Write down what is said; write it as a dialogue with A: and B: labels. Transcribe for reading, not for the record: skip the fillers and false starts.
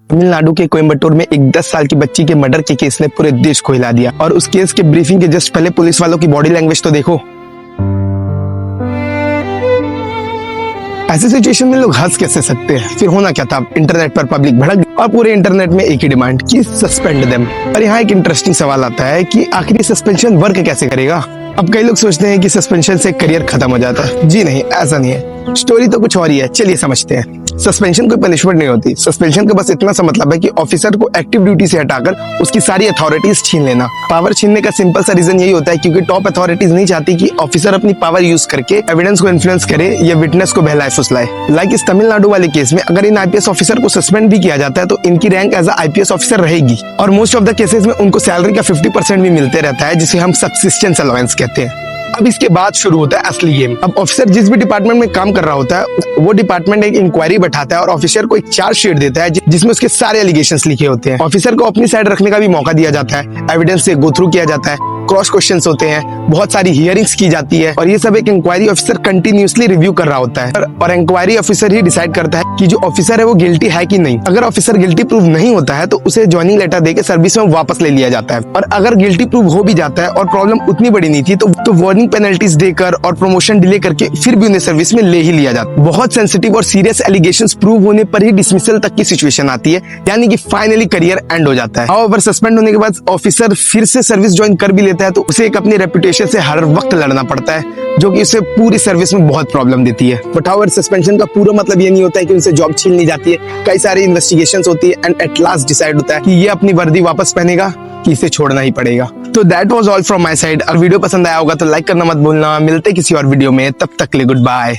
A: तमिलनाडु के कोयम्बटूर में एक 10 साल की बच्ची के मर्डर के केस ने पूरे देश को हिला दिया। और उस केस के ब्रीफिंग के जस्ट पहले पुलिस वालों की बॉडी लैंग्वेज तो देखो। ऐसे सिचुएशन में लोग हंस कैसे सकते हैं? फिर होना क्या था, इंटरनेट पर पब्लिक भड़क गई और पूरे इंटरनेट में एक ही डिमांड कि सस्पेंड देम। और यहाँ एक इंटरेस्टिंग सवाल आता है कि आखिर सस्पेंशन वर्क कैसे करेगा। अब कई लोग सोचते हैं कि सस्पेंशन से करियर खत्म हो जाता है। जी नहीं, ऐसा नहीं है। स्टोरी तो कुछ और ही है, चलिए समझते हैं। सस्पेंशन कोई पनिशमेंट नहीं होती। सस्पेंशन का बस इतना सा मतलब है कि ऑफिसर को एक्टिव ड्यूटी से हटाकर उसकी सारी अथॉरिटीज छीन लेना। पावर छीनने का सिंपल सा रीजन यही होता है क्योंकि टॉप अथॉरिटीज नहीं चाहती कि ऑफिसर अपनी पावर यूज करके एविडेंस को इन्फ्लुएंस करे या विटनेस को बहलाए फुसलाए। लाइक इस तमिलनाडु वाले केस में अगर इन आईपीएस ऑफिसर को सस्पेंड भी किया जाता है तो इनकी रैंक एज आईपीएस ऑफिसर रहेगी और मोस्ट ऑफ द केसेस में उनको सैलरी का 50% भी मिलते रहता है, जिसे हम सब्सिस्टेंस अलाउंस कहते हैं। अब इसके बाद शुरू होता है असली गेम। अब ऑफिसर जिस भी डिपार्टमेंट में काम कर रहा होता है वो डिपार्टमेंट एक इंक्वायरी बैठाता है और ऑफिसर को एक चार्जशीट देता है जिसमें उसके सारे एलिगेशंस लिखे होते हैं। ऑफिसर को अपनी साइड रखने का भी मौका दिया जाता है, एविडेंस से गो थ्रू किया जाता है, क्रॉस क्वेश्चंस होते हैं, बहुत सारी हियरिंग्स की जाती है और ये सब एक इंक्वायरी ऑफिसर कंटिन्यूअसली रिव्यू कर रहा होता है। और इंक्वायरी ऑफिसर ही डिसाइड करता है कि जो ऑफिसर है वो गिल्टी है कि नहीं। अगर ऑफिसर गिल्टी प्रूव नहीं होता है तो उसे ज्वाइनिंग लेटर देकर सर्विस में वापस ले लिया जाता है। और अगर गिल्टी प्रूव हो भी जाता है और प्रॉब्लम उतनी बड़ी नहीं थी तो वार्निंग पेनल्टीज देकर और प्रमोशन डिले करके फिर भी उन्हें सर्विस में ले ही लिया जाता है। बहुत सेंसिटिव और सीरियस एलिगेशंस प्रूव होने पर ही डिसमिसल तक की सिचुएशन आती है, यानी कि फाइनली करियर एंड हो जाता है। हाउएवर सस्पेंड होने के बाद ऑफिसर फिर से सर्विस ज्वाइन कर भी लेता है तो उसे एक अपनी रेपुटेशन से हर वक्त लड़ना पड़ता है, जो कि उसे पूरी सर्विस में बहुत प्रॉब्लम देती है। बट हाउएवर सस्पेंशन का पूरा मतलब ये नहीं होता है कि उनसे जॉब छीन ली जाती है। कई सारी इन्वेस्टिगेशंस होती है एंड एट लास्ट डिसाइड होता है कि ये अपनी वर्दी वापस पहनेगा कि इसे छोड़ना ही पड़ेगा। तो that was all from my side. अगर वीडियो पसंद आया होगा तो लाइक करना मत भूलना। मिलते किसी और वीडियो में, तब तक के लिए गुड बाय।